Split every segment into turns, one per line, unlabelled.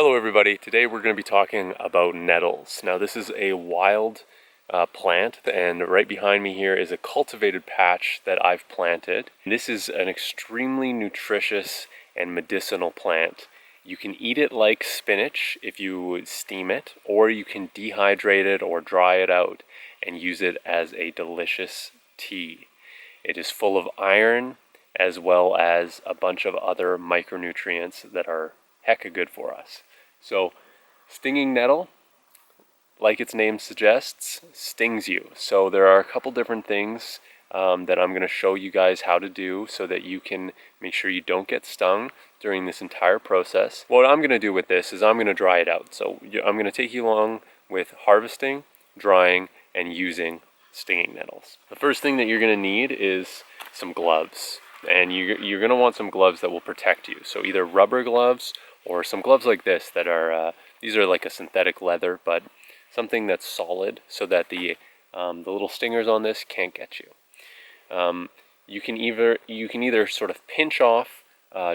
Hello everybody, today we're going to be talking about nettles. Now this is a wild plant, and right behind me here is a cultivated patch that I've planted. This is an extremely nutritious and medicinal plant. You can eat it like spinach if you steam it, or you can dehydrate it or dry it out and use it as a delicious tea. It is full of iron as well as a bunch of other micronutrients that are hecka good for us. So, stinging nettle, like its name suggests, stings you. So there are a couple different things that I'm going to show you guys how to do so that you can make sure you don't get stung during this entire process. What I'm going to do with this is I'm going to dry it out. So I'm going to take you along with harvesting, drying, and using stinging nettles. The first thing that you're going to need is some gloves. And you're going to want some gloves that will protect you. So either rubber gloves or some gloves like this that are, these are like a synthetic leather, but something that's solid so that the little stingers on this can't get you. You can either sort of pinch off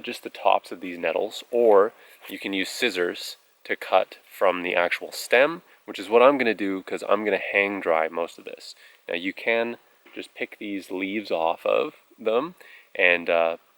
just the tops of these nettles, or you can use scissors to cut from the actual stem, which is what I'm going to do because I'm going to hang dry most of this. Now you can just pick these leaves off of them and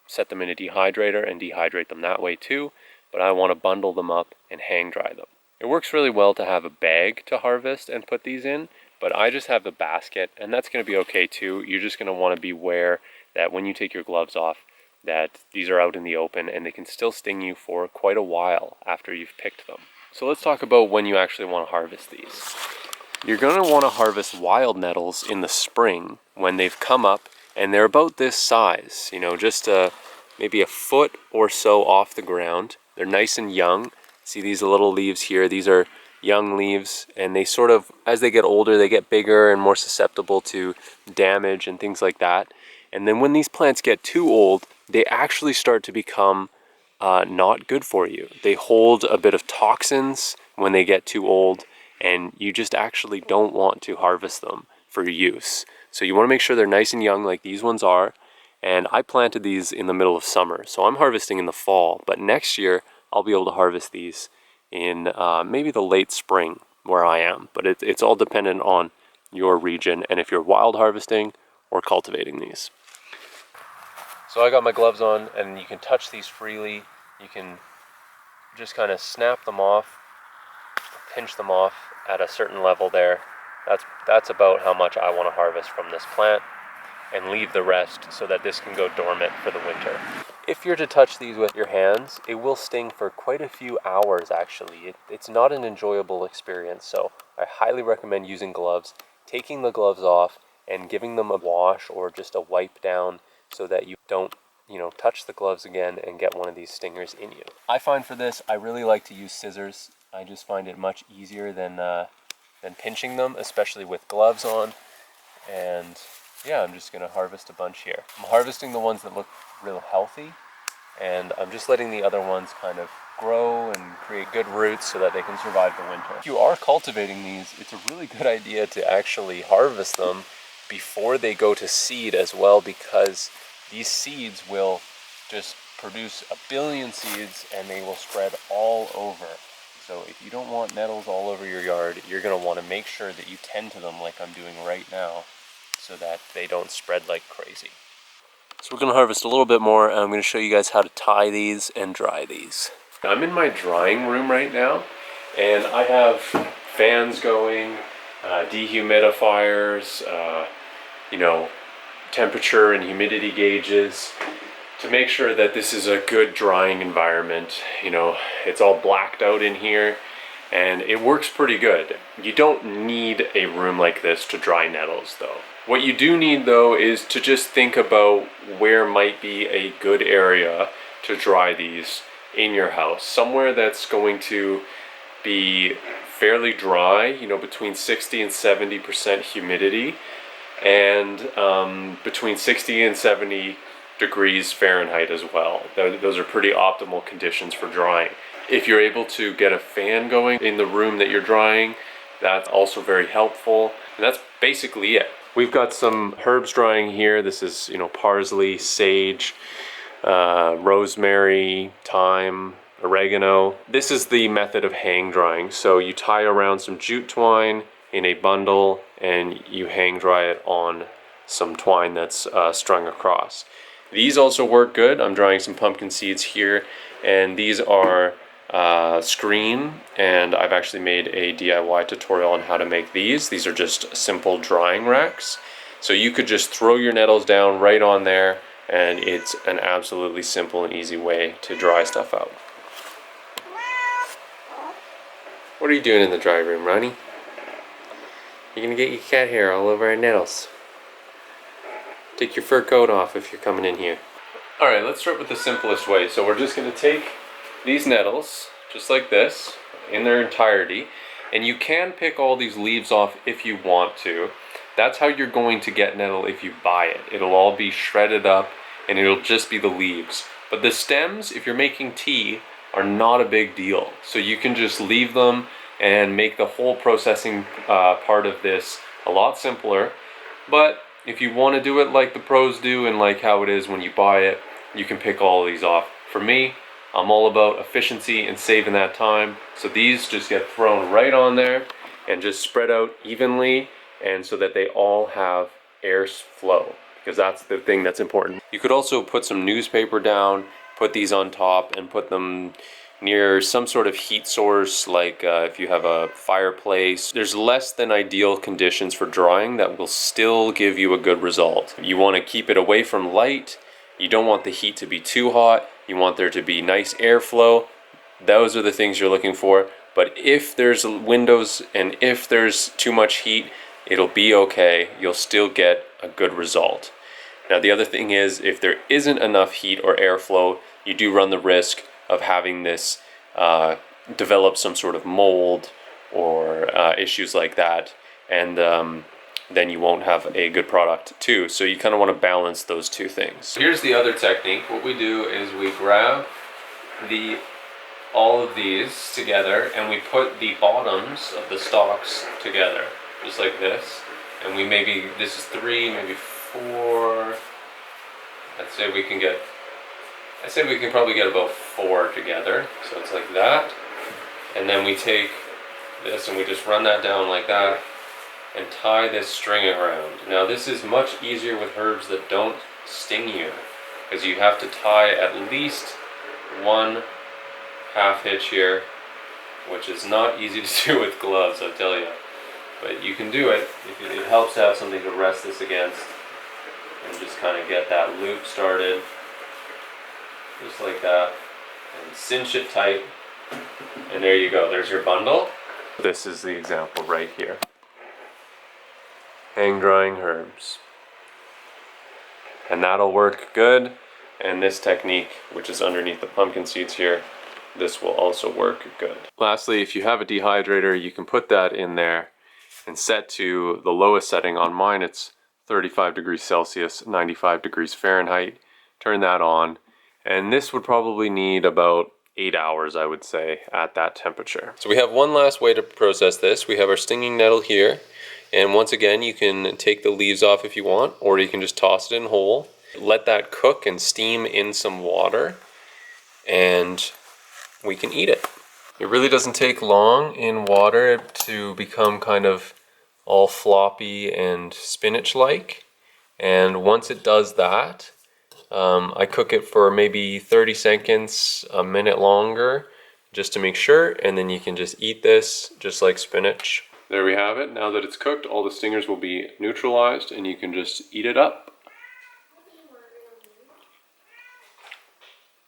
set them in a dehydrator and dehydrate them that way too, but I want to bundle them up and hang dry them. It works really well to have a bag to harvest and put these in, but I just have a basket, and that's going to be okay too. You're just going to want to be aware that when you take your gloves off, that these are out in the open and they can still sting you for quite a while after you've picked them. So let's talk about when you actually want to harvest these. You're going to want to harvest wild nettles in the spring when they've come up and they're about this size, you know, just maybe a foot or so off the ground. They're nice and young. See these little leaves here? These are young leaves, and they sort of, as they get older, they get bigger and more susceptible to damage and things like that. And then when these plants get too old, they actually start to become not good for you. They hold a bit of toxins when they get too old, and you just actually don't want to harvest them for use. So you want to make sure they're nice and young like these ones are. And I planted these in the middle of summer, so I'm harvesting in the fall. But next year, I'll be able to harvest these in maybe the late spring where I am. But it's all dependent on your region and if you're wild harvesting or cultivating these. So I got my gloves on, and you can touch these freely. You can just kind of snap them off, pinch them off at a certain level there. That's about how much I want to harvest from this plant, and leave the rest so that this can go dormant for the winter. If you're to touch these with your hands, it will sting for quite a few hours actually. It's not an enjoyable experience, so I highly recommend using gloves, taking the gloves off and giving them a wash or just a wipe down so that you don't, touch the gloves again and get one of these stingers in you. I find for this, I really like to use scissors. I just find it much easier than pinching them, especially with gloves on. And yeah, I'm just going to harvest a bunch here. I'm harvesting the ones that look real healthy, and I'm just letting the other ones kind of grow and create good roots so that they can survive the winter. If you are cultivating these, it's a really good idea to actually harvest them before they go to seed as well, because these seeds will just produce a billion seeds and they will spread all over. So if you don't want nettles all over your yard, you're going to want to make sure that you tend to them like I'm doing right now, so that they don't spread like crazy. So we're going to harvest a little bit more, and I'm going to show you guys how to tie these and dry these. I'm in my drying room right now, and I have fans going, dehumidifiers, temperature and humidity gauges to make sure that this is a good drying environment. It's all blacked out in here, and it works pretty good. You don't need a room like this to dry nettles though. What you do need though is to just think about where might be a good area to dry these in your house. Somewhere that's going to be fairly dry, between 60 and 70% humidity, and between 60 and 70 degrees Fahrenheit as well. Those are pretty optimal conditions for drying. If you're able to get a fan going in the room that you're drying, that's also very helpful. And that's basically it. We've got some herbs drying here. This is, parsley, sage, rosemary, thyme, oregano. This is the method of hang drying. So you tie around some jute twine in a bundle and you hang dry it on some twine that's strung across. These also work good. I'm drying some pumpkin seeds here, and these are screen, and I've actually made a DIY tutorial on how to make these. These are just simple drying racks. So you could just throw your nettles down right on there, and it's an absolutely simple and easy way to dry stuff out. What are you doing in the dry room, Ronnie? You're gonna get your cat hair all over our nettles. Take your fur coat off if you're coming in here. Alright, let's start with the simplest way. So we're just gonna take these nettles, just like this, in their entirety, and you can pick all these leaves off if you want to. That's how you're going to get nettle if you buy it. It'll all be shredded up and it'll just be the leaves. But the stems, if you're making tea, are not a big deal. So you can just leave them and make the whole processing part of this a lot simpler. But if you want to do it like the pros do and like how it is when you buy it, you can pick all of these off. For me, I'm all about efficiency and saving that time. So these just get thrown right on there and just spread out evenly, and so that they all have air flow, because that's the thing that's important. You could also put some newspaper down, put these on top, and put them near some sort of heat source, like if you have a fireplace. There's less than ideal conditions for drying that will still give you a good result. You want to keep it away from light. You don't want the heat to be too hot. You want there to be nice airflow. Those are the things you're looking for. But if there's windows and if there's too much heat, it'll be okay. You'll still get a good result. Now the other thing is, if there isn't enough heat or airflow, you do run the risk of having this develop some sort of mold or issues like that, and then you won't have a good product too. So you kind of want to balance those two things. Here's the other technique. What we do is we grab all of these together and we put the bottoms of the stalks together, just like this. And we maybe, this is 3, maybe 4. I'd say we can probably get about 4 together. So it's like that. And then we take this and we just run that down like that and tie this string around. Now this is much easier with herbs that don't sting you, because you have to tie at least 1 half hitch here, which is not easy to do with gloves, I tell you. But you can do it. It helps to have something to rest this against and just kind of get that loop started, just like that, and cinch it tight, and there you go, there's your bundle. This is the example right here. Hang drying herbs. And that'll work good, and this technique, which is underneath the pumpkin seeds here, this will also work good. Lastly, if you have a dehydrator, you can put that in there and set to the lowest setting. On mine it's 35 degrees Celsius, 95 degrees Fahrenheit. Turn that on, and this would probably need about 8 hours, I would say, at that temperature. So we have one last way to process this. We have our stinging nettle here, and once again you can take the leaves off if you want, or you can just toss it in whole. Let that cook and steam in some water, and we can eat it. It really doesn't take long in water to become kind of all floppy and spinach-like, and once it does that, I cook it for maybe 30 seconds, a minute longer, just to make sure, and then you can just eat this just like spinach. There we have it. Now that it's cooked, all the stingers will be neutralized and you can just eat it up.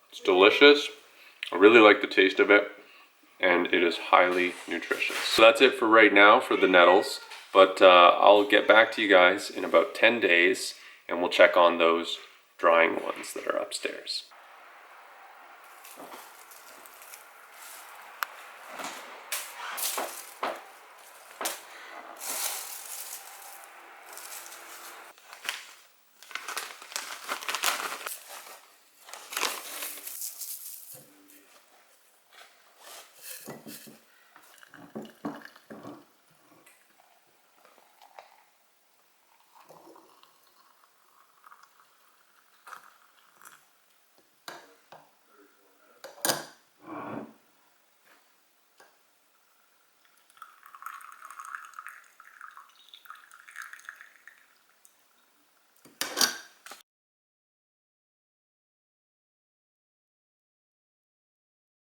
It's delicious. I really like the taste of it, and it is highly nutritious. So that's it for right now for the nettles, but I'll get back to you guys in about 10 days and we'll check on those drying ones that are upstairs.